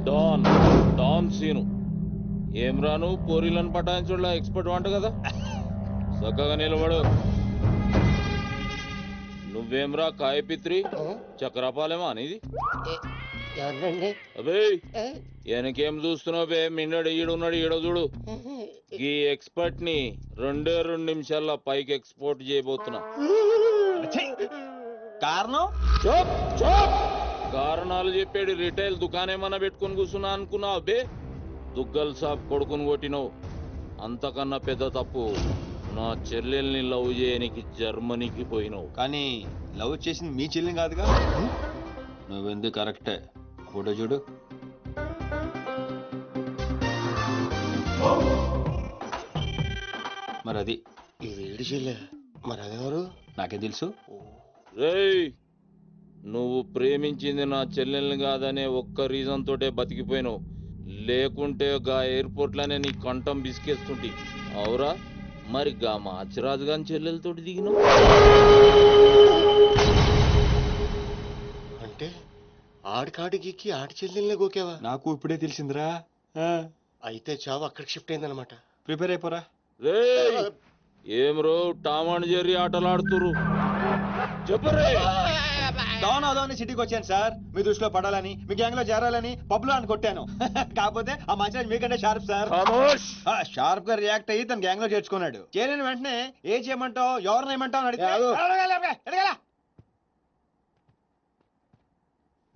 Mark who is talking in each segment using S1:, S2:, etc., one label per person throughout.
S1: Don don scene ఏం రాను పోరీలను పటాయించుడులా expert వంట కదా చక్కగా నిలబడు. నువ్వేమ్రా కాయపిత్రి చక్రపాలేమా అనేది? అబే వెనకేం చూస్తున్నావు బే? మిన్నడు ఈడున్నాడు ఈడ చూడు. ఈ ఎక్స్పర్ట్ ని 2 నిమిషాల్లో పైకి ఎక్స్పోర్ట్ చేయబోతున్నా.
S2: కారణం
S1: కారణాలు చెప్పాడు. రిటైల్ దుకాణేమన్నా పెట్టుకుని కూర్చున్నా అనుకున్నావు బే? దుగ్గల్ సాబ్ కొడుకుని కొట్టినావు. అంతకన్నా పెద్ద తప్పు నా చెల్లెల్ని లవ్ చేయనికి జర్మనీకి పోయినావు.
S2: కానీ లవ్ చేసింది మీ చెల్లిని కాదుగా. నువ్వెందుకు కరెక్టే. ఫోటో చూడు. మరి అది
S3: ఇది చెల్లె, మరి అదెవరు?
S2: నాకే తెలుసు.
S1: రేయ్ నువ్వు ప్రేమించింది నా చెల్లెల్ని కాదనే ఒక్క రీజన్ తోటే బతికిపోయినావు. లేకుంటే గా ఎయిర్పోర్ట్ లోనే నీ కంఠం బిసికేస్తుంటి. అవురా మరి గా మాచిరాజు గాని చెల్లెలతోటి దిగినావు.
S3: అంటే ఆడికాడికి ఆడి చెల్లెల్ని గోకేవా?
S2: నాకు ఇప్పుడే తెలిసిందిరా.
S3: అయితే చావు అక్కడికి షిఫ్ట్ అయిందనమాట.
S2: ప్రిపేర్ అయిపోరా.
S1: రేయ్ ఏం రో టామ్ అండ్ జెర్రీ ఆటలాడుతురు చెప్పరే.
S2: డౌన్ సిటీకి వచ్చాను సార్, మీ దృష్టిలో పడాలని, మీ గ్యాంగ్ లో చేరాలని పబ్ లో అని కొట్టాను. కాకపోతే ఆ మంచి మీకంటే షార్ప్ సార్. షార్ప్ గా రియాక్ట్ అయ్యి తన గ్యాంగ్ లో చేర్చుకున్నాడు. చేరిన వెంటనే ఏ చేయమంటావు ఎవరిని ఏమంటావు అని అడిగితే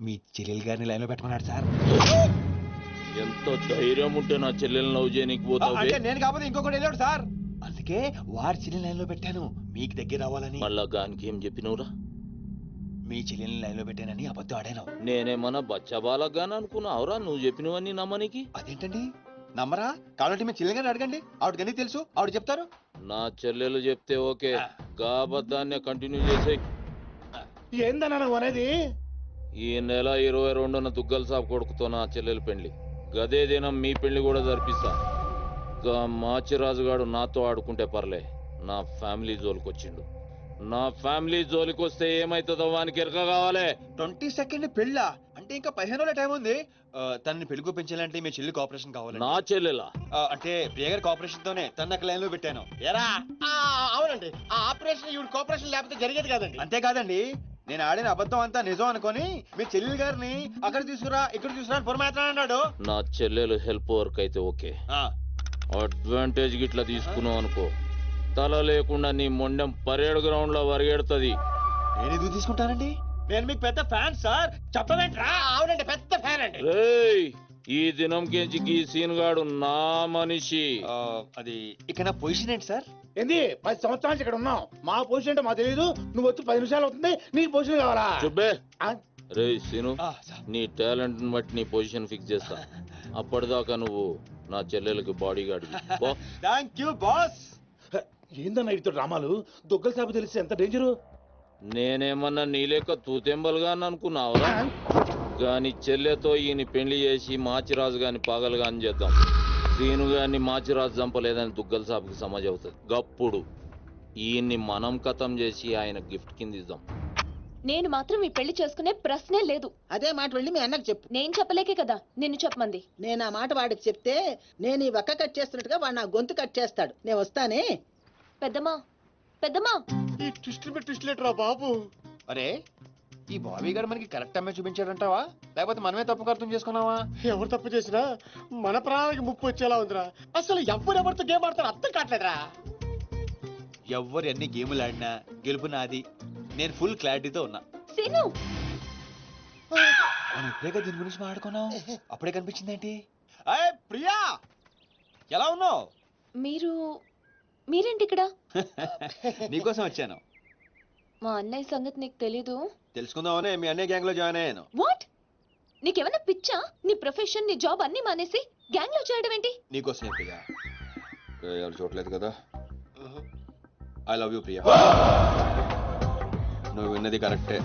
S2: మీ చెల్లెలు గారిని లైన్ లో పెట్టమన్నాడు సార్.
S1: ఎంత ధైర్యం ఉంటే నా చెల్లెల్ని లవ్ చేయనికి పోతావు?
S2: అంటే నేను కాకపోతే ఇంకొకటి వెళ్ళాడు సార్, అందుకే వారి చెల్లెలు లైన్ లో పెట్టాను మీకు దగ్గర రావాలని.
S1: మళ్ళా గానికి ఏం చెప్పినవురా?
S2: మీ చెల్లెల్ని లైన్ లో పెట్టానని అబద్ధం ఆడాను.
S1: నేనేమన్నా బచ్చబాలగాని అనుకున్నావురా నువ్వు చెప్పినవన్నీ నమ్మనికి?
S2: అదేంటండి నమ్మరా? కాబట్టి మీ చెల్లెలు అడగండి, ఆవిడకి తెలుసు, ఆవిడ చెప్తారు.
S1: నా చెల్లెలు చెప్తే ఓకే, గా అబద్ధాన్ని కంటిన్యూ చేసేయ్.
S3: ఏందన్నా నువ్వు అనేది?
S1: ఈ నెల 22న దుగ్గల్ సాబ్ కొడుకుతో నా చెల్లెలు పెళ్లి. గదే దినం మీ పెళ్లి కూడా జరిపిస్తా. గా మాచిరాజుగాడు నాతో ఆడుకుంటే పర్లే, నా ఫ్యామిలీ జోలికొచ్చిండు. నా ఫ్యామిలీ జోలికొస్తే ఏమైతుందో వానికి ఎరక కావాలి.
S2: 22nd పెళ్ళా? అంటే ఇంకా 15 రోజుల టైం ఉంది. తనని పెళ్లి పెంచాలంటే మీ చెల్లి కోఆపరేషన్ కావాలి.
S1: నా చెల్లెలా?
S2: అంటే ప్రియ గారి కోఆపరేషన్ తోనే తన లైన్ లో పెట్టాను. ఎరా
S3: అవునండి, ఆ ఆపరేషన్ ఈవిడ కోఆపరేషన్ లేకపోతే జరిగేది కాదండి.
S2: అంతేకాదండి, నేను ఆడిన అబద్ధం అంతా నిజం అనుకొని మీ చెల్లెలు గారిని అక్కడ తీసుకురా ఇక్కడ తీసుకురా అని పొరమాట్లాడు.
S1: నా చెల్లెలు హెల్ప్ వర్క్ అయితే ఓకే, అడ్వాంటేజ్ గిట్లా తీసుకున్నావు అనుకో, తల లేకుండా నీ మొండెం పరేడ్ గ్రౌండ్ లో వరిగెడుతుంది.
S2: నేను ఎందుకు తీసుకుంటానండి? నేను మీకు పెద్ద ఫ్యాన్ సార్. చెప్పవేంట్రా?
S3: అవునండి, పెద్ద ఫ్యాన్ అండి.
S1: రేయ్ ఈ దినం కెంచి ఈ సీన్ గాడు నా మనిషి.
S2: అది ఇక నా పొజిషన్ ఏంటి సార్?
S4: ఏంది 10 సంవత్సరాల నుంచి ఇక్కడ ఉన్నావు, మా పొజిషన్ అంటే మాకు తెలియదు. నువ్వు వచ్చి 10 నిమిషాలు అవుతుంది, నీ పొజిషన్ కావాలా?
S1: చుబ్బే. రేయ్ సీను, నీ టాలెంట్ బట్టి నీ పొజిషన్ ఫిక్స్ చేస్తా. అప్పటిదాకా నువ్వు నా చెల్లెలకి body guard.
S2: Thank you boss.
S4: ఏందన్నా ఇటు డ్రామాలు? దుగ్గల సాబు తెలిసి ఎంత డేంజరు.
S1: నేనేమన్నా నీ లెక్క తూతెంబలుగా అనుకున్నావురా? గాని చెల్లెతో ఈయన పెళ్లి చేసి మాచిరాజు గాని పాగలు గాని చేద్దాం. సీను గాని మాచిరాజు చంపలేదని దుగ్గల సాబుకి సమాజ్ అవుతుంది. గప్పుడు ఈయన్ని మనం కథం చేసి ఆయన గిఫ్ట్ కింద ఇద్దాం.
S5: నేను మాత్రం ఈ పెళ్లి చేసుకునే ప్రశ్నే లేదు.
S6: అదే మాట వెళ్ళి మీ అన్నకు చెప్పు.
S5: నేను చెప్పలేకే కదా నిన్ను చెప్పమంది.
S6: నేను ఆ మాట వాడికి చెప్తే నేను ఈ వక్క కట్ చేస్తున్నట్టుగా వాడు నా గొంతు కట్ చేస్తాడు. నేను వస్తానే.
S5: పెద్దమ్మా పెద్దమ్మా,
S3: ఈ ట్విస్ట్ లేటరా బాబు.
S2: అరే ఈ బాబీ గారు మనకి కరెక్ట్ అమ్మాయి చూపించాడంటావా, లేకపోతే మనమే తప్పుగా అర్థం చేసుకున్నావా?
S3: ఎవరు తప్పు చేసినా మన ప్రాణానికి ముప్పు వచ్చేలా ఉందిరా. అసలు ఎవరెవరితో గేమ్ ఆడతారో అర్థం కావట్లేదురా.
S2: ఎవరు ఎన్ని గేములు ఆడినా గెలుపు నాది. నేను ఫుల్ క్లారిటీతో ఉన్నా.
S5: సీను
S2: మనం ఇప్పుడే దీని గురించి మాట్లాడుకున్నాం, అప్పుడే కనిపించింది ఏంటి? ప్రియా ఎలా ఉన్నావు?
S5: మీరేంటి ఇక్కడ?
S2: నీకోసం వచ్చాను.
S5: మా అన్నయ్య సంగతి నీకు తెలీదు?
S2: తెలుసుకుందామనే మీ అన్నయ్య గ్యాంగ్ లో జాయిన్ అయ్యాను.
S5: వాట్? నీకేమైనా పిచ్చా? నీ ప్రొఫెషన్ నీ జాబ్ అన్ని మానేసి గ్యాంగ్ లో చేయడం ఏంటి?
S2: నీకోసమే ప్రియా. ఎవరు చూడలేదు కదా. I love you Priya. నువ్వు విన్నది కరెక్టే.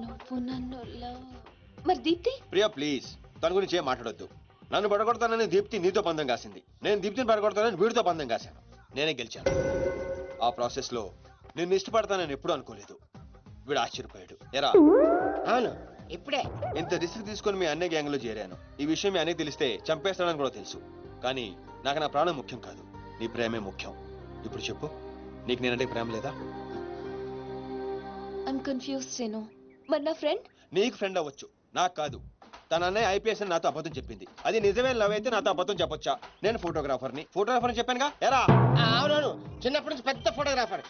S5: నువ్వు నన్ను మరి దీప్తి?
S2: ప్రియా ప్లీజ్ తన గురించి ఏం మాట్లాడొద్దు. నన్ను పడగొడతానని దీప్తి నీతో పందెం కాసింది, నేను దీప్తిని పడగొడతానని వీడితో పందెం కాశాను. నేనే గెలిచాను. ఆ ప్రాసెస్ లో నిన్ను ఇష్టపడతానని ఎప్పుడు అనుకోలేదు. వీడు ఆశ్చర్యపోయాడు. ఎరా
S3: అవును,
S6: ఇప్పుడే
S2: ఇంత రిస్క్ తీసుకొని మీ అన్నయ్య గ్యాంగ్ లో చేరాను. ఈ విషయం మీ అన్నయ్య తెలిస్తే చంపేస్తాడని కూడా తెలుసు. కానీ నాకు నా ప్రాణం ముఖ్యం కాదు, నీ ప్రేమే ముఖ్యం. ఇప్పుడు చెప్పు, నీకు నేనంటే ప్రేమ లేదా?
S5: I'm confuse Seenu. మరి నా ఫ్రెండ్?
S2: నీకు ఫ్రెండ్ అవ్వచ్చు, నాకు కాదు. తన అన్నయ్య ఐపీఎస్ అని నాతో అబద్ధం చెప్పింది. అది నిజమే లవ్ అయితే నాతో అబద్ధం చెప్పొచ్చా? నేను ఫోటోగ్రాఫర్ని చెప్పానుగా. ఎరా
S3: అవునవును, చిన్నప్పటి నుంచి పెద్ద photographer.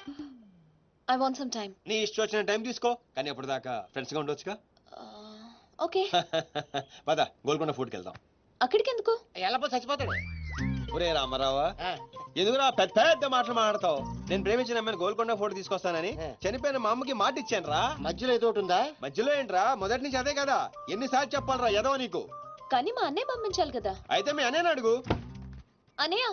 S5: I want some time.
S2: నీ ఇష్టం వచ్చిన టైం తీసుకో, కానీ అప్పటిదాకా ఫ్రెండ్స్ గా ఉండొచ్చుగా.
S5: ఓకే.
S2: పద గోల్కొండ ఫుడ్కి వెళ్దాం.
S5: అక్కడికి ఎందుకు?
S3: ఎలా పోతే చచ్చిపోతాడు.
S2: ఒరే రామారావా,
S3: ఆ,
S2: ఎందుకురా పెద్ద పెద్ద మాటలు మాట్లాడతావు? నేను ప్రేమించిన అమ్మాయిని గోల్కొండ ఫోటో తీసుకొస్తానని చనిపోయిన మా అమ్మకి మాట ఇచ్చాను రా.
S3: మధ్యలో ఏదో ఒకటి ఉందా?
S2: మధ్యలో ఏంట్రా, మొదటి నుంచి అదే కదా. ఎన్నిసార్లు చెప్పాలరా ఎదవ నీకు?
S5: కానీ మా అన్నయ్య పంపించాలి కదా.
S2: అయితే మీ అన్నయ్యని అడుగు.
S5: అన్నయ్య,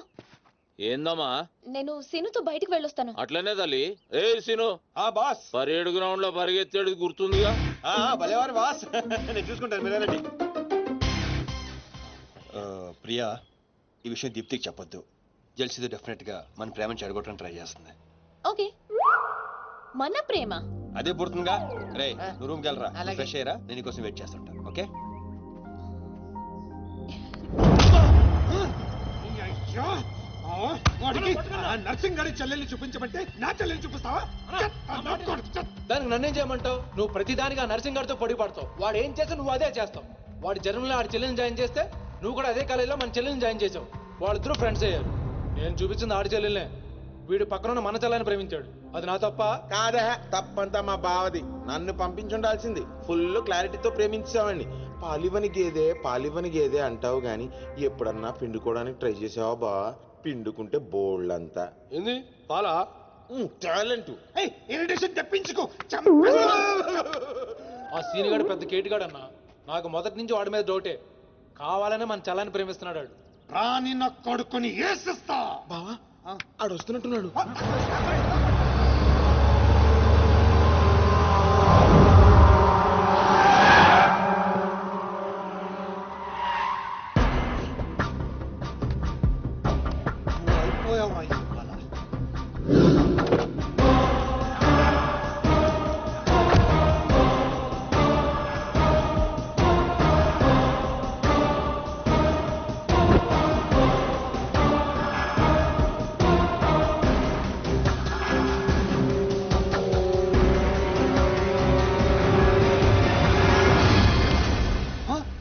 S1: ఏందమ్మా
S5: నేను సీనుతో బయటికి వెళ్ళొస్తాను.
S1: అట్లనే తల్లి. ఏ సీను,
S2: ఆ బాస్.
S1: పరేడ్ గ్రౌండ్ లో పరిగెత్తేది గుర్తుందిగా?
S2: భలేవారు బాస్. నేను చూసుకుంటాను, మీరేనండి. ప్రియా, ఈ విషయం దీప్తికి చెప్పొద్దు. జెల్సీతో డెఫినెట్ గా మన ప్రేమను చెడగొట్టడానికి ట్రై చేస్తుంది.
S5: ఓకే. మన ప్రేమ
S2: అదే పుడుతుందిగా. రే నువ్వు రూమ్కి వెళ్ళరా,
S3: అలాగే.
S2: ఫ్రెష్ అయ్యరా, నేను నీకోసం వెయిట్ చేస్తుంటా. ఓకే.
S3: నర్సింగ్ గారి చెల్లెల్ని చూపించమంటే నా చెల్లెల్ని చూపిస్తావా?
S7: దానికి నన్నేం చేయమంటావు? నువ్వు ప్రతిదానికి ఆ నర్సింగ్ గారితో పొడి పడతావు. వాడు ఏం చేస్తే నువ్వు అదే చేస్తావు. వాడి జన్మలో ఆడి చెల్లెని జాయిన్ చేస్తే నువ్వు కూడా అదే కాలేజీలో మన చెల్లెని జాయిన్ చేసావు. వాళ్ళిద్దరూ ఫ్రెండ్స్ అయ్యారు. నేను చూపించింది ఆడి చెల్లెలనే. వీడు పక్కన మన చెల్లెని ప్రేమించాడు. అది నా తప్ప
S8: కాదా? తప్పంతా మా బావది. నన్ను పంపించుండాల్సింది. ఫుల్ క్లారిటీతో ప్రేమించావండి. పాలివని గేదే అంటావు గాని ఎప్పుడన్నా పిండుకోవడానికి ట్రై చేసావా బా? పిండుకుంటే బోల్డ్
S7: ఏంది పాలా
S8: టాలెంట్.
S3: ఇరిటేషన్ తెప్పించుకో.
S7: ఆ సీనిగాడు పెద్ద కేటుగాడు అన్న. నాకు మొదటి నుంచి వాడి మీద డౌటే. కావాలనే మన చల్లని ప్రేమిస్తున్నాడు వాడు.
S3: రాని నా కొడుకుని ఏసిస్తా.
S8: బావా ఆడు వస్తున్నట్టున్నాడు.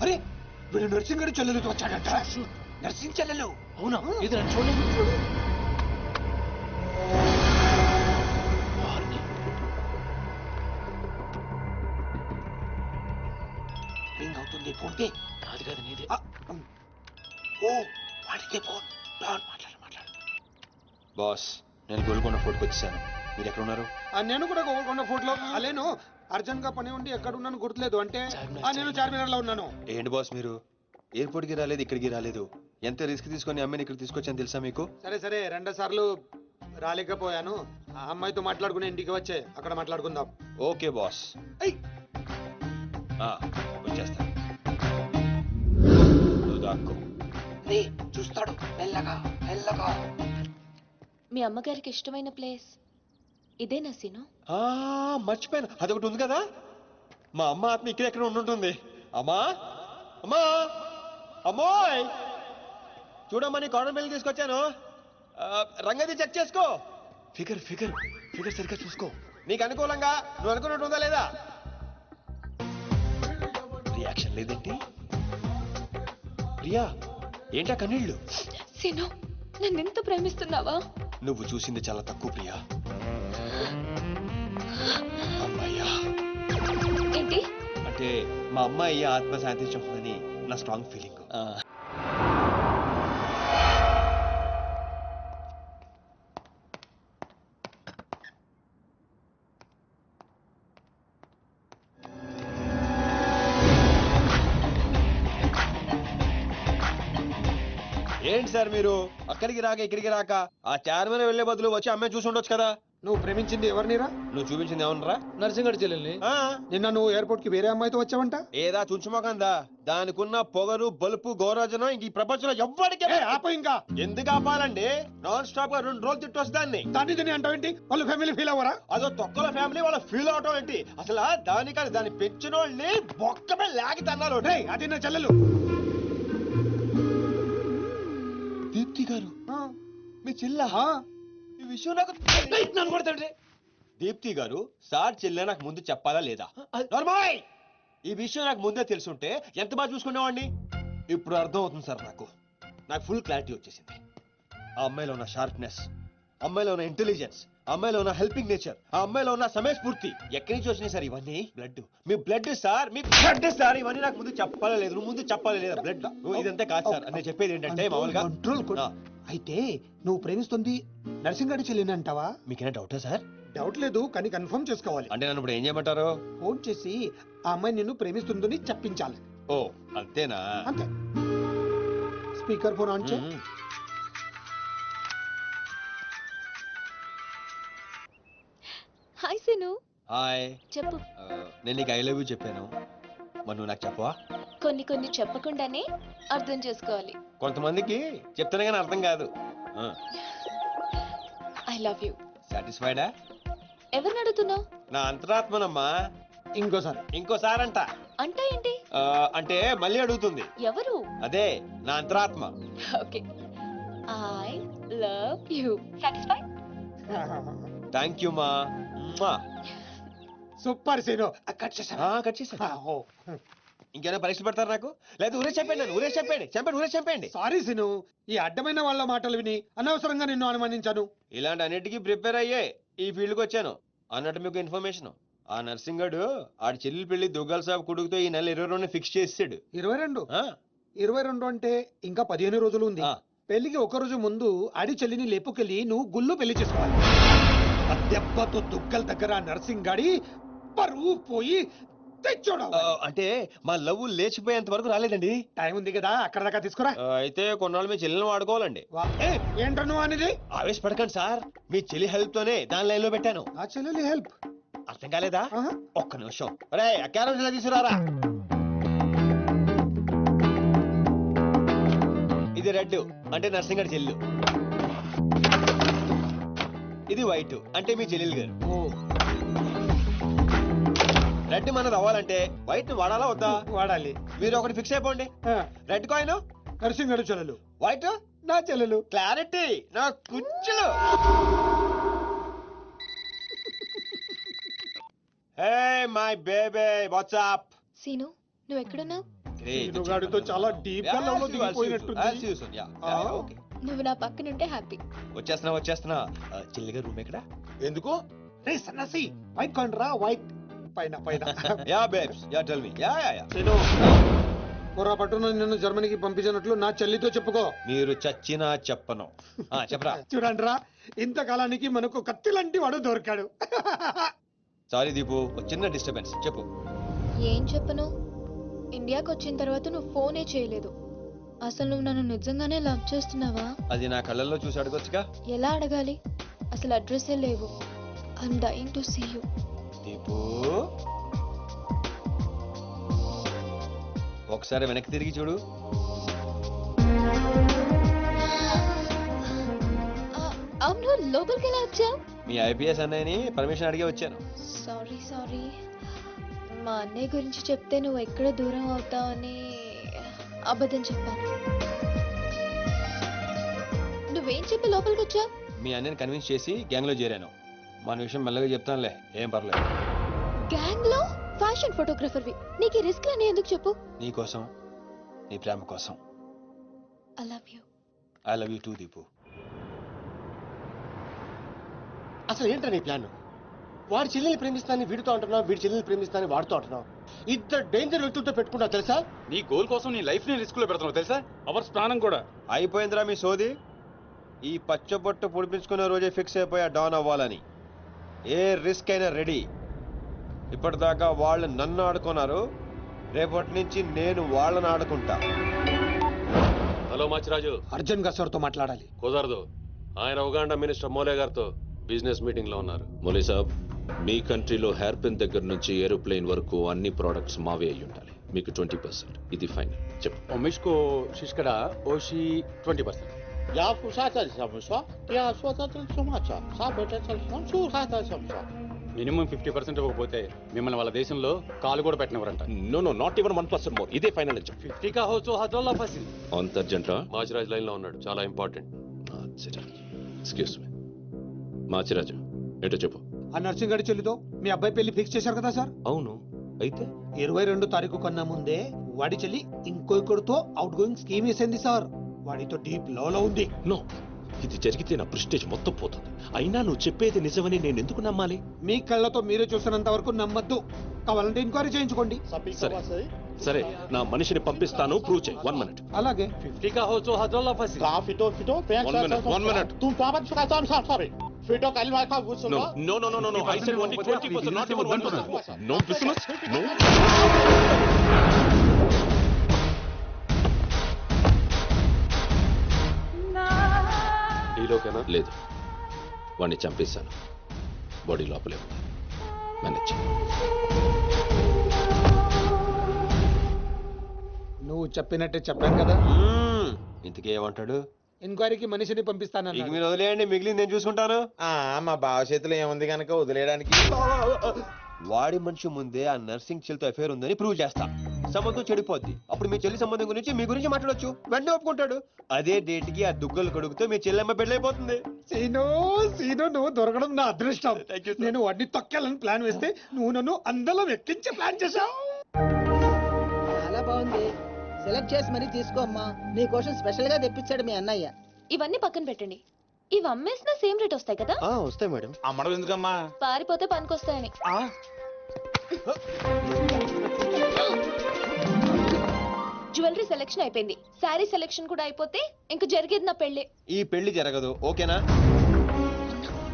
S3: అరే వీడు నర్సింగ్ గారి చెల్లెలతో వచ్చాడంట. నర్సింగ్ చెల్లెలు.
S7: అవునా? ఇది నన్ను చూడలేదు.
S3: రింగ్ అవుతుంది. ఫోన్కి
S7: కాదు కాదు నీదే.
S3: ఓ వాడితే ఫోన్. మాట్లాడు.
S2: బాస్, నేను గోల్కొండ ఫోర్ట్కి వచ్చేసాను. మీరు ఎక్కడ ఉన్నారు?
S3: నేను కూడా గోల్కొండ ఫోర్ట్ లో లేను. అర్జెంట్ గా పని ఉండి ఎక్కడ ఉన్నాను గుర్తులేదు. అంటే నేను చార్మినార్ లో ఉన్నాను.
S2: ఏంటి బాస్ మీరు ఎయిర్పోర్ట్కి రాలేదు, ఇక్కడికి రాలేదు. ఎంత రిస్క్ తీసుకొని అమ్మాయిని ఇక్కడ తీసుకొచ్చాను తెలుసా మీకు?
S3: సరే 2 సార్లు రాలేకపోయాను. ఆ అమ్మాయితో మాట్లాడుకుని ఇంటికి వచ్చే అక్కడ మాట్లాడుకుందాం.
S2: Okay boss. వచ్చేస్తా. నువ్వు దాక్కో.
S3: చూస్తాడు మెల్లగా.
S5: మీ అమ్మగారికి ఇష్టమైన ప్లేస్ ఇదేనా సీను?
S2: మర్చిపోయాను, అదొకటి ఉంది కదా. మా అమ్మ ఆత్మ ఇక్కడెక్కడ ఉండుంటుంది. అమ్మా అమ్మోయ్, చూడమ్మా నీ కాటన్ బిల్ తీసుకొచ్చాను. రంగది చెక్ చేసుకో. ఫిగర్ సరిగ్గా చూసుకో. నీకు అనుకూలంగా నువ్వు అనుకున్నట్టు ఉందా లేదా? రియాక్షన్ లేదేంటి? ప్రియా ఏంటా కన్నీళ్ళు?
S5: సీను, నన్ను ఎంత ప్రేమిస్తున్నావా?
S2: నువ్వు చూసింది చాలా తక్కువ ప్రియా. అమ్మాయ్యా
S5: ఏంటి
S2: అంటే మా అమ్మాయి ఆత్మ శాంతించుకుందని నా స్ట్రాంగ్ ఫీలింగ్. ఏంటి సార్ మీరు అక్కడికి రాక ఇక్కడికి రాక ఆ చార్మినార్ వెళ్లే బదులు వచ్చి అమ్మాయి చూసి ఉండొచ్చు కదా.
S3: నువ్వు ప్రేమించింది ఎవరినిరా?
S2: నువ్వు చూపించింది ఏమన్నారా?
S7: నర్సింగడి చెల్లెల్ని.
S3: నిన్న నువ్వు ఎయిర్పోర్ట్ కి వేరే అమ్మాయితో వచ్చావంట.
S2: ఏదా చుంచుమోకందా? దానికున్న పొగరు బలుపు గౌరవజనం ఇంక ఈ ప్రపంచంలో ఎవ్వడికి
S3: ఆపో ఇంకా.
S2: ఎందుకు ఆపాలండి? నాన్ స్టాప్ గా 2 రోజులు తిట్టు వస్తాన్ని.
S3: దాన్ని అంటావేంటి? వాళ్ళ ఫ్యామిలీ ఫీల్ అవ్వరా?
S2: అదో తొక్కల ఫ్యామిలీ వాళ్ళ ఫీల్ అవటం ఏంటి? అసలు దానికని దాన్ని పెంచిన వాళ్ళని బొక్కమే లాగి తన్నారు.
S3: అది నా చెల్లెలు.
S2: దీప్తి గారు మీ చెల్ల ఈ విషయం నాకు
S7: నన్ను కొడతాడు.
S2: దీప్తి గారు సార్ చెల్లె నాకు ముందు చెప్పాలా లేదా? నార్మల్ ఈ విషయం నాకు ముందే తెలుసుంటే ఎంత బాగా చూసుకునేవాడిని. ఇప్పుడు అర్థం అవుతుంది సార్. నాకు ఫుల్ క్లారిటీ వచ్చేసింది. ఆ అమ్మాయిలో ఉన్న షార్ప్నెస్, అమ్మాయిలో ఉన్న ఇంటెలిజెన్స్, అమ్మాయిలో ఉన్న హెల్పింగ్ నేచర్, ఆ అమ్మాయిలో ఉన్న సమయస్ఫూర్తి ఎక్కడి నుంచి వచ్చినాయి సార్ ఇవన్నీ? బ్లడ్, మీ బ్లడ్ సార్, మీ బ్లడ్ సార్. ఇవన్నీ నాకు ముందు చెప్పాలా లేదు? నువ్వు ముందు చెప్పాలా లేదా? బ్లడ్ ఇదంతా కాదు సార్. నేను చెప్పేది ఏంటంటే మామూలుగా
S3: అయితే నువ్వు ప్రేమిస్తుంది నర్సింగడి చెల్లిని అంటావా?
S2: మీకేనా డౌటా సార్?
S3: డౌట్ లేదు, కానీ కన్ఫర్మ్ చేసుకోవాలి.
S2: అంటే నన్ను ఇప్పుడు ఏం చేయమంటారు?
S3: ఫోన్ చేసి ఆ అమ్మాయి నిన్ను ప్రేమిస్తుందని చెప్పించాలి.
S2: ఓ అంతేనా?
S3: అంతే. స్పీకర్ ఫోన్ ఆన్ చే.
S5: హాయ్ సీను.
S2: హాయ్.
S5: చెప్పు.
S2: నేను నీకు ఐ లవ్ యూ చెప్పాను, మరి నువ్వు నాకు చెప్పవా?
S5: కొన్ని చెప్పకుండానే అర్థం చేసుకోవాలి.
S2: కొంతమందికి చెప్తానే కానీ అర్థం కాదు.
S5: I love you.
S2: సాటిస్ఫైడా?
S5: ఎవరిని అడుగుతున్నావు?
S2: నా అంతరాత్మనమ్మా. ఇంకోసారి అంట.
S5: అంటే ఏంటి?
S2: అంటే మళ్ళీ అడుగుతుంది.
S5: ఎవరు?
S2: అదే నా అంతరాత్మ.
S5: Okay. I love you. Satisfy?
S2: Thank you మా.
S3: Super scene. కట్ చేసా.
S2: ఇంకేమైనా పరీక్ష పెడతారు నాకు? లేదా ఊరే చెప్పండి.
S3: సారీ సీను, ఈ అడ్డమైన వాళ్ళ మాటలు విని అనవసరంగా నిన్ను అనుమానించాను.
S2: ఇలాంటి అన్నిటికీ ప్రిపేర్ అయ్యే ఈ ఫీల్డ్కి వచ్చాను. అన్నట్టు మీకు ఇన్ఫర్మేషన్, ఆ నర్సింగడు ఆడి చెల్లి పెళ్లి దుగ్గాల సాబ్ కొడుకుతో ఈ నెల 22 ఫిక్స్ చేసాడు.
S3: 22 అంటే ఇంకా 15 రోజులు ఉంది. పెళ్లికి ఒక రోజు ముందు ఆడి చెల్లిని లేపుకెళ్ళి నువ్వు గుళ్ళు పెళ్లి చేసుకోవాలి. దెబ్బతో దుగ్గల దగ్గర నర్సింగాడి పరువు పోయి తెచ్చోడు.
S2: అంటే మా లవ్ లేచిపోయేంత వరకు రాలేదండి.
S3: టైం ఉంది కదా, అక్కడ దాకా తీసుకురా.
S2: అయితే కొన్నాళ్ళు మీ చెల్లెని వాడుకోవాలండి.
S3: ఏంటో నువ్వు అనేది?
S2: ఆవేశపడకండి సార్, మీ చెల్లి హెల్ప్ తోనే దాని లైన్ లో పెట్టాను.
S3: ఆ చెల్లెలి హెల్ప్
S2: అర్థం కాలేదా? ఒక్క నిమిషం. అరే క్యారెట్ తీసుకురారా. ఇది రెడ్ అంటే నర్సింగడి చెల్లు, ఇది వైట్ అంటే మీ చెల్లెలు గారు. రెడ్ మనది అవ్వాలంటే వైట్ వాడాలా వద్దా?
S3: వాడాలి.
S2: మీరు ఒకటి ఫిక్స్ అయిపోండి. రెడ్ కాయిన్
S3: నర్సింగడు చెల్లెలు,
S2: వైట్
S3: నా చెల్లెలు.
S2: క్లారిటీ నా కుచ్చులు. Hey my baby, what's up?
S5: Seenu, నువ్వు ఎక్కడున్నావు?
S3: గాడితో చాలా డీప్ గా లవ్ లో దిగిపోయినట్టుంది.
S5: నువ్వు నా పక్కనుంటే హ్యాపీ.
S2: వచ్చేస్తున్నా. చెల్లిగా రూమ్ ఎక్కడ? ఎందుకు?
S3: రే సన్నాసి, వైట్ కాయిన్ రా. వైట్ పైన.
S2: Yeah babes, yeah tell me. Yeah
S3: పొరపాటున నిన్ను జర్మనీకి పంపించినట్లు నా చెల్లితో చెప్పుకో.
S2: మీరు చచ్చినా చెప్పను. చెప్పరా.
S3: చూడండి రా, ఇంతకాలానికి మనకు కత్తి లాంటి వాడు దొరికాడు.
S2: సారీ దీపు, చిన్న డిస్టర్బెన్స్. చెప్పు.
S5: ఏం చెప్పను? ఇండియాకి వచ్చిన తర్వాత నువ్వు ఫోనే చేయలేదు. అసలు నువ్వు నన్ను నిజంగానే లవ్ చేస్తున్నావా?
S2: అది నా కళ్ళల్లో చూసి అడగొచ్చుగా.
S5: ఎలా అడగాలి? అసలు అడ్రస్సే లేవు. I'm dying to see you.
S2: Deepu, ఒకసారి వెనక్కి తిరిగి చూడు.
S5: అవును, లోపలికి ఎలా వచ్చావు?
S2: మీ ఐపీఎస్ అన్నయ్యని పర్మిషన్ అడిగే వచ్చాను.
S5: సారీ. మా అన్నయ్య గురించి చెప్తే నువ్వు ఎక్కడ దూరం అవుతావని అబద్ధం చెప్పాను. నువ్వేం చెప్పి లోపలికి వచ్చావు?
S2: మీ అన్నయ్యని కన్విన్స్ చేసి గ్యాంగ్ లో చేరాను. మన విషయం మెల్లగా చెప్తానులే, ఏం పర్లేదు.
S5: గ్యాంగ్ లో ఫ్యాషన్ ఫోటోగ్రఫర్వి, నీకు రిస్క్ అని ఎందుకు చెప్పు?
S2: నీ కోసం, నీ ప్రేమ కోసం.
S5: I love you.
S2: I love you two Deepu.
S3: అసలు ఏంటో నీ ప్లాన్? వాడి చెల్లెల్ని ప్రేమిస్తానని వీడితో అంటున్నావు, వీడి చెల్లెల్ని ప్రేమిస్తానని వాడితో అంటున్నావు. ఇద్దరు డేంజర్ వ్యక్తులతో పెట్టుకుంటా తెలుసా?
S9: నీ గోల్ కోసం నీ లైఫ్ ని రిస్క్ లో పెడుతున్నావు తెలుసా? అవర్స్ ప్రాణం కూడా.
S2: అయిపోయిందిరా మీ సోది. ఈ పచ్చబొట్టు పొడిపించుకునే రోజే ఫిక్స్ అయిపోయా డాన్ అవ్వాలని. ఏ రిస్క్ అయినా రెడీ. ఇప్పటిదాకా వాళ్ళు నన్ను ఆడుకున్నారు, రేపటి నుంచి నేను వాళ్ళని ఆడుకుంటా.
S9: హలో మాచిరాజు,
S3: అర్జున్ గారు సార్తో మాట్లాడాలి.
S9: కుదరదు. ఆయన ఉగాండా మినిస్టర్ మోలే గారితో బిజినెస్ మీటింగ్ లో ఉన్నారు.
S10: మౌలీ సాబ్, మీ కంట్రీలో హెయిర్ పిన్ దగ్గర నుంచి ఏరోప్లేన్ వరకు అన్ని ప్రోడక్ట్స్ మావే అయి ఉండాలి. మీకు 20%. ఇది ఫైనల్. చెప్పు.
S9: ఒమిష్కో శిష్కడ ఓషి 20%.
S4: యా ఫుషాచల్ సమస్వా యా సోచల్ సుమాచా సా బెటచల్ సంసు ఖాతా సమస్వా.
S9: మినిమం 50% ఇవ్వకపోతే మిమ్మల్ని వాళ్ళ దేశంలో కాలు కూడా పెట్టినవరంట.
S10: No no, not even 1% more. ఇదే ఫైనల్ అని చెప్పు.
S9: 50 కా హోచో హజల్లా ఫసి.
S10: అంత అర్జెంటా?
S9: మాచిరాజ్ లైన్ లో ఉన్నాడు, చాలా ఇంపార్టెంట్.
S10: Excuse me. మాచిరాజు, ఏంటో చెప్పు.
S3: ఆ నర్సింగ్ గారి చెల్లితో మీ అబ్బాయి పెళ్లి ఫిక్స్ చేశారు కదా సార్?
S10: అవును, అయితే
S3: 22 తారీఖు కన్నా ముందే వాడి చెల్లి ఇంకొకరితో అవుట్ గోయింగ్ స్కీమ్ వేసింది సార్. వాడితో డీప్ లో ఉంది.
S10: నో, ఇది జరిగితే నా ప్రెస్టేజ్ మొత్తం పోతుంది. అయినా నువ్వు చెప్పేది నిజమని నేను ఎందుకు నమ్మాలి?
S3: మీ కళ్ళతో మీరే చూసినంత వరకు నమ్మద్దు. కావాలంటే ఎంక్వైరీ చేయించుకోండి.
S10: సరే సరే, నా మనిషిని పంపిస్తాను, ప్రూవ్ చేయి. 1 minute.
S3: అలాగే.
S9: 50 కా హోచో హజల్లా ఫసి.
S4: కా ఫిటో ఫిటో ప్యాంక్
S10: 1 minute.
S4: తుమ్ తాబత్ ఫకా సారీ ఫిటో కలిమా కా గుర్సు.
S10: No, no, no, no, no, no. I said only 20%, not even 1%. No business. No. ఈలోకేనా? లేదు, వాడిని చంపేశాను. బాడీ లోపలే ఉంది. మేనేజ్.
S3: నువ్వు చెప్పినట్టే చెప్పాను కదా.
S2: ఇంతకీ ఏమంటాడు?
S3: ఎంక్వైరీకి మనిషిని పంపిస్తానన్నా.
S2: ఇక మీరు వదిలేయండి, మిగిలింది నేను చూసుకుంటాను.
S8: మా బావ చేతిలో ఏముంది కనుక వదిలేయడానికి.
S2: వాడి మనిషి ముందే ఆ నర్సింగ్ చెల్లితో అఫేర్ ఉందని ప్రూవ్ చేస్తా. సంబంధం చెడిపోద్ది. అప్పుడు మీ చెల్లి సంబంధం గురించి మీ గురించి మాట్లాడొచ్చు. వెంటనే ఒప్పుకుంటాడు. అదే డేట్ కి ఆ దుగ్గలు కొడుకుతో మీ చెల్లెమ్మ పెళ్ళైపోతుంది.
S3: సీను నువ్వు దొరకడం నా అదృష్టం. నేను వాడిని తొక్కాలని ప్లాన్ వేస్తే నువ్వు నన్ను అందరం ఎక్కించి ప్లాన్ చేశావు.
S6: చాలా బాగుంది. సెలెక్ట్ చేసి మరీ తీసుకో అమ్మా. నీ కోసం స్పెషల్ గా తెప్పించాడు మీ అన్నయ్య.
S5: ఇవన్నీ పక్కన పెట్టండి. ఇవి అమ్మేసిన సేమ్ రేట్ వస్తాయి కదా?
S2: వస్తాయి మేడం.
S9: అమ్మడం ఎందుకమ్మా?
S5: పారిపోతే పనికొస్తాయని. జ్యువెలరీ సెలెక్షన్ అయిపోయింది. శారీ సెలెక్షన్ కూడా అయిపోతే ఇంక జరిగేది నా పెళ్లి.
S2: ఈ పెళ్లి జరగదు, ఓకేనా?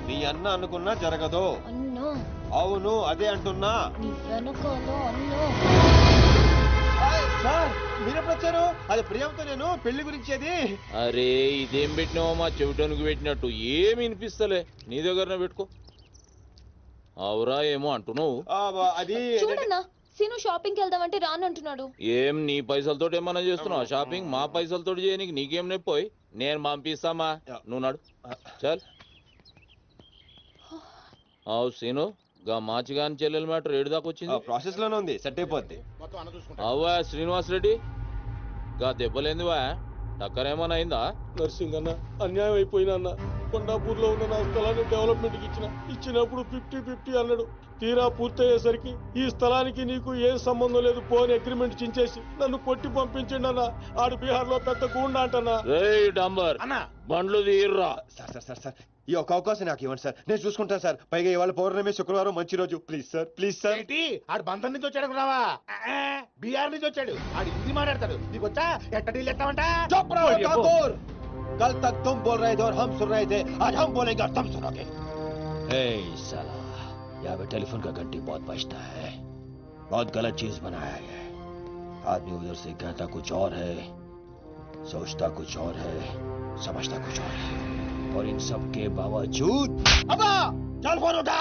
S2: నీ అన్న అనుకున్నా జరగదు.
S5: అన్నో.
S2: అవును, అదే అంటున్నా.
S5: నీ వెనకాలో అన్నో.
S2: సార్ మీరెప్పుడు వచ్చారు? అది ప్రియాంతో నేను పెళ్లి గురించి. అది
S1: అరే, ఇదేం పెట్టినావో మా చెవిటోనికి పెట్టినట్టు ఏమి వినిపిస్తలే. నీ దగ్గరనే పెట్టుకో. అవురా ఏమో అంటున్నావు.
S2: అది
S5: చూడన్నా, సీను షాపింగ్కి వెళ్దామంటే రానంటున్నాడు.
S1: ఏం నీ పైసలతోటి ఏమన్నా చేస్తున్నావు షాపింగ్? మా పైసలతోటి చేయనీకి నీకేం నొప్పోయి? నేను పంపిస్తామా, నువ్వు నడు. చల్. అవు సీను, గా మాచిగాని చెల్లెల మ్యాటర్ ఏడు దాకా వచ్చింది.
S2: ప్రాసెస్ లోనే ఉంది, సెట్ అయిపోద్ది.
S1: అవ్వా శ్రీనివాస్ రెడ్డి, గా దెబ్బలేందివా? టక్కరేమన్నా అయిందా?
S8: నర్సింగ్ అన్న, అన్యాయం అయిపోయినా అన్న. కొండాపూర్లో ఉన్న నా స్థలాన్ని డెవలప్మెంట్ కి ఇచ్చినప్పుడు 50-50 అన్నాడు. తీరా పూర్తయ్యేసరికి ఈ స్థలానికి నీకు ఏం సంబంధం లేదు పోని అగ్రిమెంట్ చించేసి నన్ను కొట్టి పంపించండి అన్న. ఆడు బీహార్ లో పెద్ద గూండా అంటన్నా.
S1: రేయ్ డంబర్, బండ్లు తీర్రా.
S2: సార్ ఈ ఒక అవకాశం నాకు ఇవ్వండి సార్, నేను చూసుకుంటాను సార్. పైగా ఇవాళ పౌర్ణమి, శుక్రవారం మంచి రోజు. Please sir, please sir.
S4: ఆడు బంధం నుంచి వచ్చాడు రావా? బీహార్ నుంచి వచ్చాడు. ఆడు హిందీ మాట్లాడతాడు. నీకు వచ్చా ఎట్ట డీల్ ఎత్తామంటా?
S2: कल तक तुम बोल रहे थे और हम सुन रहे थे, आज हम बोलेंगे और तुम सुनोगे.
S10: साला, यहाँ पे टेलीफोन का घंटी बहुत बजता है. बहुत गलत चीज बनाया है. आदमी उधर से कहता कुछ और है, सोचता कुछ और है, समझता कुछ और है. और इन सब के बावजूद
S2: अब्बा चल फोन उठा.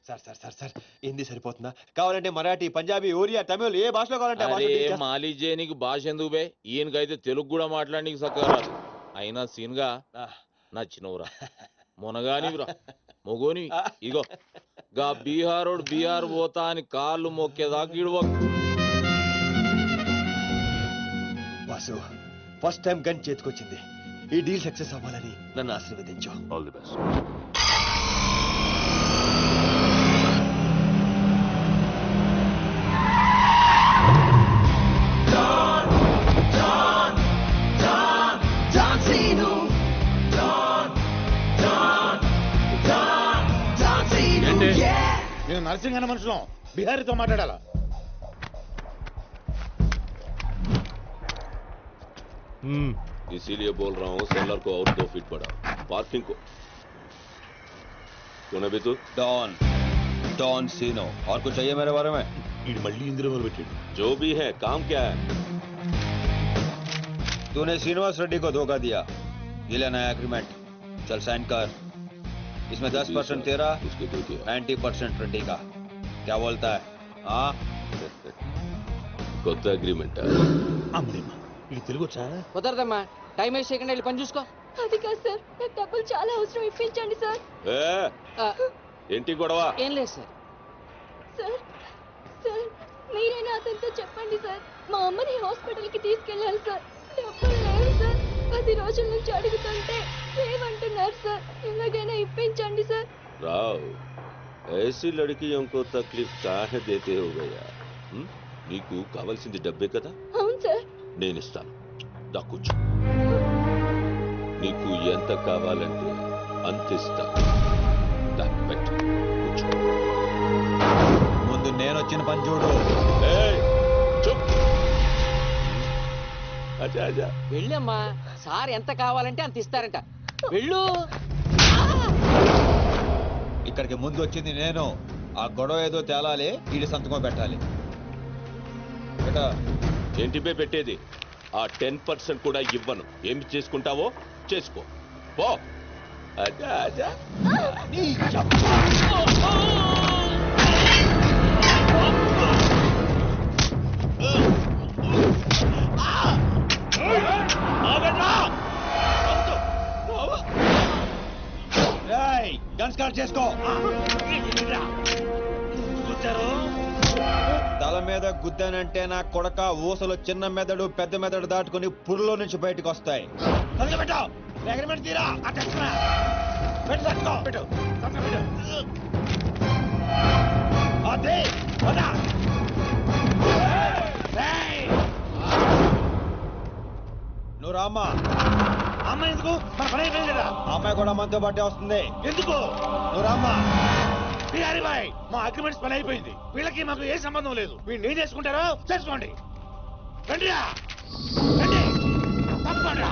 S2: సార్ హిందీ సరిపోతుందా? కావాలంటే మరాఠీ, పంజాబీ, ఒరియా, తమిళ్ ఏ భాషలో కావాలంటే ఆ భాషలో teach చేస్తా.
S1: మాలి చేయనీకి భాష ఎందుకు బే? ఈయనకైతే తెలుగు కూడా మాట్లాడనీకి చక్కగా రాదు. అయినా సీన్గా నచ్చినవురా, మునగానివిరా, మొగోని. ఇగో గా బీహారోడు బీహార్ పోతా అని కాళ్ళు మొక్కేదాకా ఇడవ.
S2: వాసు, ఫస్ట్ టైం గన్ చేతికొచ్చింది. ఈ డీల్ సక్సెస్ అవ్వాలని నన్ను ఆశీర్వదించు.
S10: All the best.
S4: నేను నర్సింగ్ అన్న మనుషులం బిహారీతో మాట్లాడాలా?
S10: इसीलिए बोल रहा हूँ सेलर को और 2 फीट बढ़ा, पार्किंग को. कौन है तू?
S2: डॉन सीनो. और कुछ चाहिए मेरे बारे में?
S10: जो भी है, काम क्या है?
S2: तूने श्रीनिवास रेड्डी को धोखा दिया. ये ले नया एग्रीमेंट. चल साइन कर. इसमें 10% तेरा, 90% ट्वेंटी का। क्या बोलता है? हाँ
S1: కొత్త అగ్రిమెంట్
S4: అమ్మా ఈ తెలుగు వచ్చా?
S6: కుదరదమ్మా, టైం వేస్ట్ చేయకుండా వెళ్ళి పని చూసుకో.
S5: అది కాదు సార్, నాకు డబ్బులు చాలా అవసరం, ఇప్పించండి సార్.
S1: ఏంటి గొడవ?
S6: ఏం లేదు సార్.
S5: సార్ సార్ మీరైనా అతనితో చెప్పండి సార్, మా అమ్మని హాస్పిటల్కి తీసుకెళ్ళాలి సార్. డబ్బులు లేవు సార్, 10 రోజుల నుంచి అడుగుతుంటే లేవంటున్నారు సార్. ఎలాగైనా ఇప్పించండి సార్.
S1: రావ్ ऐसी लड़कियों को तकलीफ काहे देते हो गया? నీకు కావాల్సింది డబ్బే కదా?
S5: అవును సార్.
S1: నేను ఇస్తాను, దా కూర్చో. నీకు ఎంత కావాలంటే అంత ఇస్తా. దా పెట్టు, కూర్చో.
S2: ముందు నేను వచ్చిన పని చూడు.
S1: చూప్. అచ్చా అచ్చా
S6: వెళ్ళమ్మా, సార్ ఎంత కావాలంటే అంత ఇస్తారంట. వెళ్ళు.
S2: ఇక్కడికి ముందు వచ్చింది నేను. ఆ గొడవ ఏదో తేలాలి, ఈడి సంతకం పెట్టాలి.
S1: ఏంటి పే పెట్టేది? ఆ 10% కూడా ఇవ్వను. ఏమి చేసుకుంటావో చేసుకో పో. అచ్చా అచ్చా
S2: గన్ స్టార్ట్ చేసుకో. తల మీద గుద్దానంటే నా కొడక ఊసలు చిన్న మెదడు పెద్ద మెదడు దాటుకుని పురులో నుంచి బయటకు వస్తాయి. నువ్వు రామ్మా.
S4: అమ్మాయి ఎందుకు? మన పని అయిపోయింది కదా.
S2: అమ్మాయి కూడా మనతో పాటే వస్తుంది.
S4: ఎందుకు?
S2: నువ్వు రామ్మా.
S4: బిహారీ బాయ్, మా అగ్రిమెంట్స్ పని అయిపోయింది. వీళ్ళకి మాకు ఏ సంబంధం లేదు. వీళ్ళు ఏం చేసుకుంటారో చేసుకోండి. రండిరా, రండి, తప్పకుండా.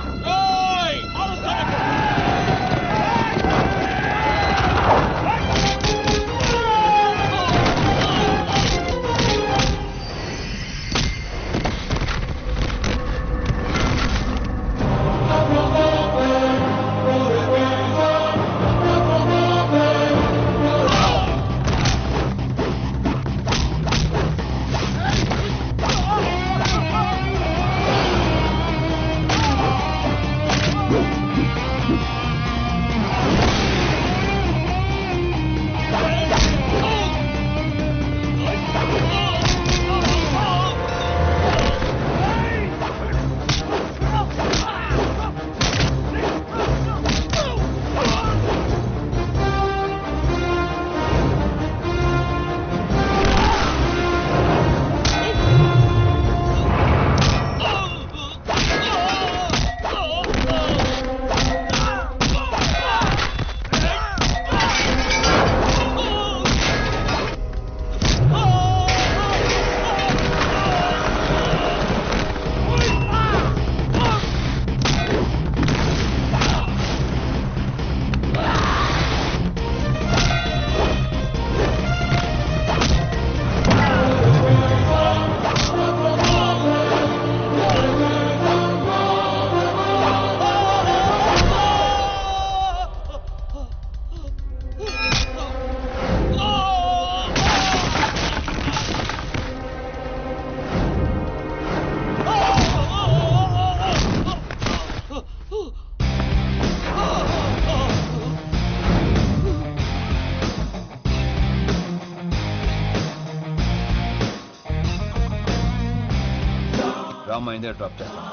S2: రామ్మా, ఇందే డ్రాప్ చేస్తాను.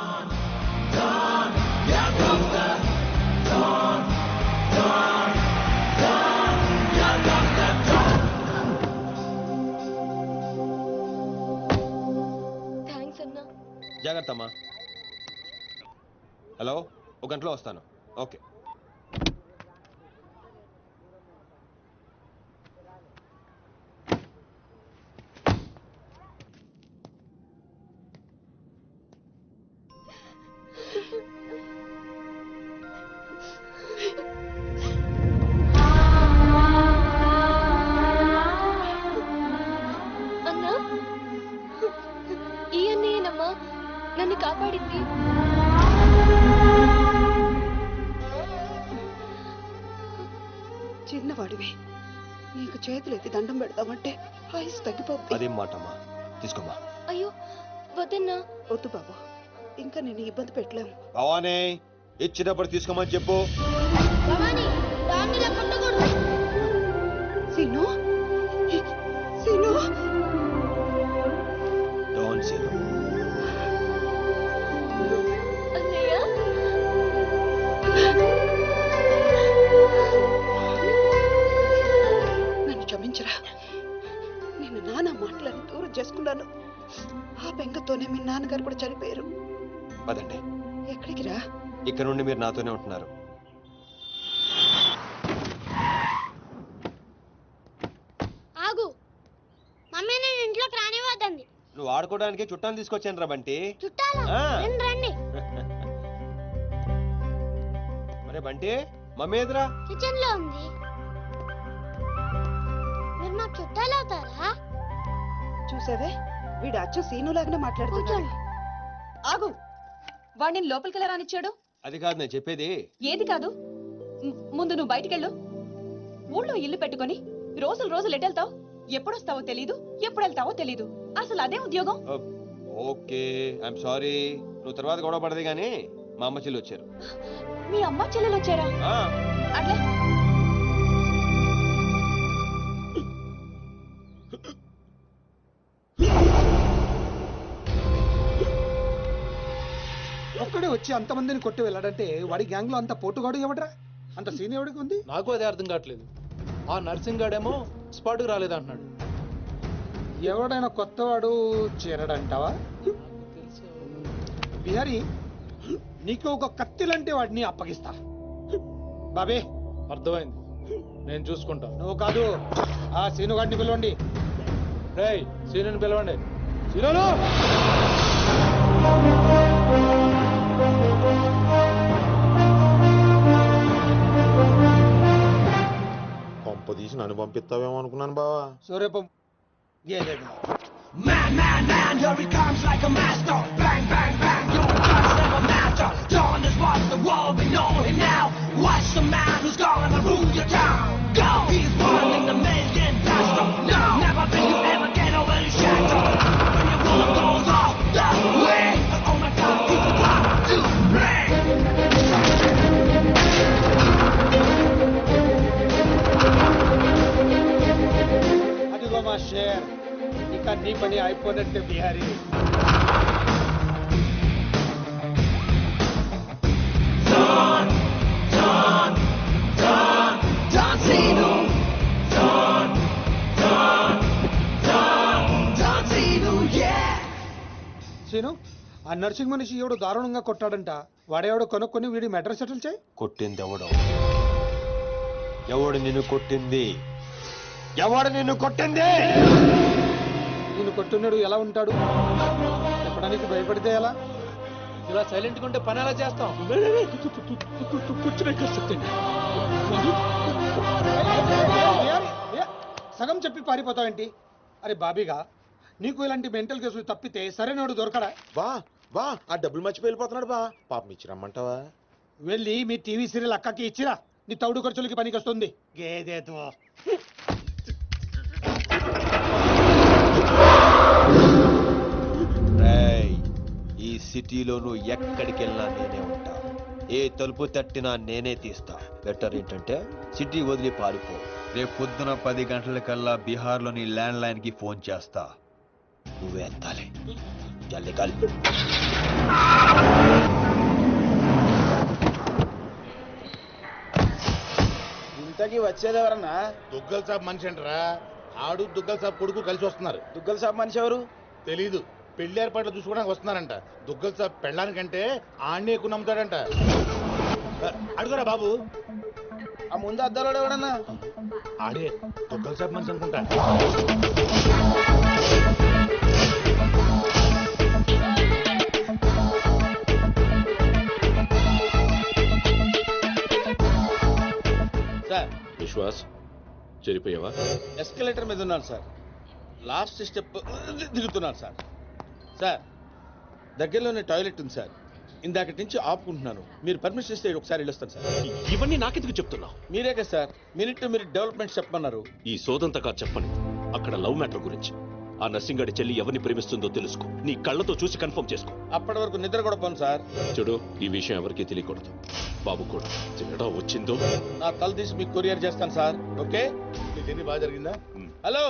S5: థ్యాంక్స్ అన్నా.
S2: జాగ్రత్త అమ్మా. హలో, 1 గంటలో వస్తాను. ఓకే.
S5: అన్నా, ఈ అన్నయ్యనమ్మా నన్ను కాపాడింది.
S6: చిన్నవాడివి, నీకు చేతులు ఎత్తి దండం పెడతామంటే ఆయుస్ తగ్గిపోతుంది.
S10: అదేం మాటమ్మా, తీసుకోమ్మా.
S5: అయ్యో వద్దన్నా.
S6: వద్దు బాబు, ఇంకా నేను ఇబ్బంది పెట్టలేము.
S10: భవానీ, ఇచ్చినప్పుడు తీసుకోమని చెప్పు.
S6: సీను, సీను,
S10: డోంట్ సీను.
S5: అన్నయ్య
S6: నన్ను క్షమించరా. నేను నాన్న మాటలని దూరం చేసుకున్నాను. ఆ బెంగతోనే మీ నాన్నగారు కూడా చనిపోయారు.
S10: పదండి.
S6: ఎక్కడికి రా?
S10: ఇక్కడ నుండి మీరు నాతోనే ఉంటున్నారు.
S5: ఆగు, మమ్మీ నేను ఇంట్లోకి రానివ్వద్దండి.
S10: నువ్వు ఆడుకోవడానికి చుట్టాలు తీసుకొచ్చాను రా బంటి.
S5: చుట్టాలా?
S10: ఆ.
S5: రండి.
S10: మరే బంటి, మమ్మీ ఎదురా?
S5: కిచెన్ లో ఉంది. మీరు మాకు చుట్టాలు అవుతారా?
S6: చూసావే, వీడు అచ్చు సీనులాగానే మాట్లాడుతున్నాడు.
S11: ఆగు, వాడిని లోపలికి ఎలా రానిచ్చాడు?
S10: అది కాదు నేను చెప్పేది.
S11: ఏది కాదు? ముందు నువ్వు బయటికెళ్ళు. ఊళ్ళో ఇల్లు పెట్టుకొని రోజులు రోజులు ఎటెళ్తావు? ఎప్పుడొస్తావో తెలీదు, ఎప్పుడు వెళ్తావో తెలీదు. అసలు అదే ఉద్యోగం.
S10: Okay, I'm sorry. నువ్వు తర్వాత గొడవ పడదు కానీ మా అమ్మ చెల్లి వచ్చారు.
S11: మీ అమ్మ చెల్లెలు వచ్చారా? అట్లా
S3: ఒక్కడే వచ్చి అంతమందిని కొట్టి వెళ్ళాడంటే వాడి గ్యాంగ్ లో అంత పోటుగాడు ఎవడరా? అంత సీన్ ఎవడికి ఉంది?
S7: నాకు అదే అర్థం కావట్లేదు. ఆ నర్సింగ్ గాడేమో స్పాట్కి రాలేదంటున్నాడు.
S3: ఎవడైనా కొత్తవాడు చేరడంటావా? బిహారీ, నీకు ఒక కత్తిలంటే వాడిని అప్పగిస్తా. బాబే,
S7: అర్థమైంది, నేను చూసుకుంటా.
S3: నువ్వు కాదు, ఆ సీనుగాడిని పిలవండి.
S7: రేయ్, సీనుని పిలవండి. సీనును!
S8: పంప తీసి నన్ను పంపిస్తావేమో అనుకున్నాను బావా.
S3: సూర్యపం
S12: Man, man, man, here he comes like a master. Bang, bang, bang, your guns never matter. Dawn is what the world, we know him now. Watch the man who's gonna rule your town. Go! He's one in a million faster. No! Never will you ever get over his shadow. When your world goes off the way. Oh my God, he's about to break.
S3: అదిగో మా share, ఇక నీ పని అయిపోయినట్టే Bihari.
S12: Don, Don, Don, Don Zeno. Don, Don, Don, Don Zeno, yeah.
S3: Seenu, ఆ nursing మనిషి ఎవడు దారుణంగా కొట్టాడంట. వాడేవాడు కొనుక్కొని వీడి మెటర్ సెటిల్ చేయి.
S10: కొట్టింది ఎవడు? ఎవడు నిన్ను కొట్టింది? ఎవడు నిన్ను కొట్టింది?
S3: నిన్ను కొట్టున్నాడు ఎలా ఉంటాడు చెప్పడానికి భయపడితే ఎలా?
S7: ఇలా సైలెంట్ గా ఉంటే పని ఎలా చేస్తాం?
S3: సగం చెప్పి పారిపోతావేంటి? అరే బాబీగా, నీకు ఇలాంటి మెంటల్ కేసులు తప్పితే సరైనడు దొరకడా?
S8: బా బా, ఆ డబ్బులు మర్చిపోయి వెళ్ళిపోతున్నాడు బా. పాపం ఇచ్చిరమ్మంటావా?
S3: వెళ్ళి మీ టీవీ సీరియల్ అక్కకి ఇచ్చిరా, నీ తౌడు ఖర్చులకి పనికి వస్తుంది. గేదేతో
S10: ఈ సిటీలో నువ్వు ఎక్కడికి వెళ్ళినా నేనే ఉంటా. ఏ తలుపు తట్టినా నేనే తీస్తా. బెటర్ ఏంటంటే సిటీ వదిలి పారిపో. రేపు పొద్దున 10 గంటలకల్లా బీహార్లోని ల్యాండ్ లైన్ కి ఫోన్ చేస్తా. నువ్వే ఎత్తాలి. జల్ది కల్.
S13: ఇంతకీ వచ్చేది ఎవరన్నా?
S4: దుగ్గల్ సాబ్ మనిషి అంటారా? ఆడు దుగ్గల్ సాబ్ కొడుకు కలిసి వస్తున్నారు.
S13: దుగ్గల్ సాబ్ మనిషి ఎవరు?
S4: తెలీదు. పెళ్లి ఏర్పాట్లు చూసుకోవడానికి వస్తున్నారంట. దుగ్గల్ సాబ్ పెళ్ళానికంటే ఆడిని ఎక్కువ నమ్ముతాడంట. అడుగురా బాబు.
S13: ఆ ముందు అద్దాలో ఎవడన్నా?
S4: ఆడే దుగ్గల్ సాబ్ మనిషి అనుకుంటా.
S13: సార్,
S1: విశ్వాస్, చెరిపోయావా?
S13: ఎస్కలేటర్ మీద ఉన్నాను సార్. లాస్ట్ స్టెప్ దిగుతున్నాను సార్. సార్, దగ్గరలోనే టాయిలెట్ ఉంది సార్. ఇందాకటి నుంచి ఆపుకుంటున్నాను. మీరు పర్మిషన్ ఇస్తే ఒకసారి వెళ్ళొస్తాను సార్.
S14: ఇవన్నీ నాకెందుకు చెప్తున్నావు?
S13: మీరే కదా sir minute to minute development చెప్పమన్నారు.
S14: ఈ సోదంతగా చెప్పని అక్కడ లవ్ మ్యాటర్ గురించి. ఆ నర్సింగాడి చెల్లి ఎవరిని ప్రేమిస్తుందో తెలుసుకో. నీ కళ్ళతో చూసి కన్ఫర్మ్ చేసుకో.
S13: అప్పటి వరకు నిద్ర కూడా పోను సార్.
S14: చూడు, ఈ విషయం ఎవరికీ తెలియకూడదు. బాబు కూడా తేడా వచ్చిందో
S13: నా తల తీసి మీకు కొరియర్ చేస్తాను సార్. ఓకే, మీ జర్నీ బాగా జరిగిందా? హలో,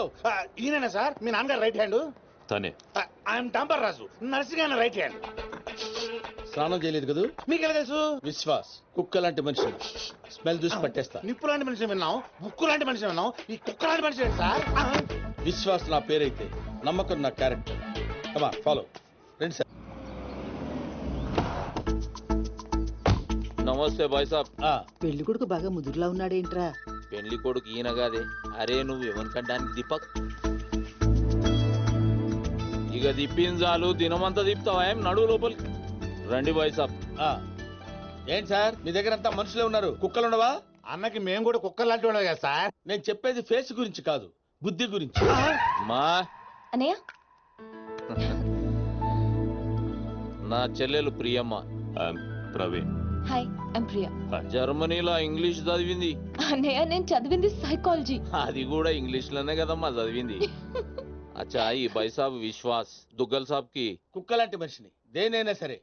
S4: ఈయన సార్ మీ నాన్నగారు రైట్ హ్యాండ్.
S14: తనే.
S4: I'm tamper Raju, nursing right hand.
S13: స్నానం చేయలేదు కదా?
S4: మీకు ఎలా తెలుసు?
S13: విశ్వాస్ కుక్క లాంటి మనిషి, స్మెల్ చూసి పట్టేస్తా.
S4: నిప్పు లాంటి మనిషి విన్నాం, బుక్కు లాంటి మనిషి విన్నాం, ఈ కుక్క లాంటి మనిషి ఏంటి సార్?
S13: విశ్వాస్ నా పేరైతే నమ్మకం నా క్యారెక్టర్. కమా ఫాలో రండి సార్.
S1: నమస్తే బాయ్ సాబ్.
S6: పెళ్లి కొడుకు బాగా ముదురులా ఉన్నాడేంట్రా?
S1: పెళ్లి కొడుకు ఈయన కాదే. అరే నువ్వు ఎవరికంటానికి దీపక్? ఇక దిప్పిన చాలు, దినమంతా దిప్తావా? ఏం నడువు లోపలికి రండి బాయ్ సాబ్.
S13: ఏంటి సార్ మీ దగ్గర అంతా మనుషులే ఉన్నారు, కుక్కలు ఉండవా?
S4: అన్నకి మేము కూడా కుక్కలు లాంటి వాళ్ళం కదా సార్.
S13: నేను చెప్పేది ఫేస్ గురించి కాదు, బుద్ధి గురించి.
S1: మా
S5: అన్నయ్య
S1: నా చెల్లెలు ప్రియమ్మ.
S14: ప్రవీణ్.
S5: Hi, I'm Priya.
S1: జర్మనీలో ఇంగ్లీష్ చదివింది.
S5: అన్నయ్య నేను చదివింది సైకాలజీ.
S1: అది కూడా ఇంగ్లీష్ లోనే కదమ్మా చదివింది. అచ్చా ఈ బాయ్ సాబ్ విశ్వాస్ దుగ్గల్ సాబ్ కి
S13: కుక్క లాంటి మనిషిని, దేనైనా సరే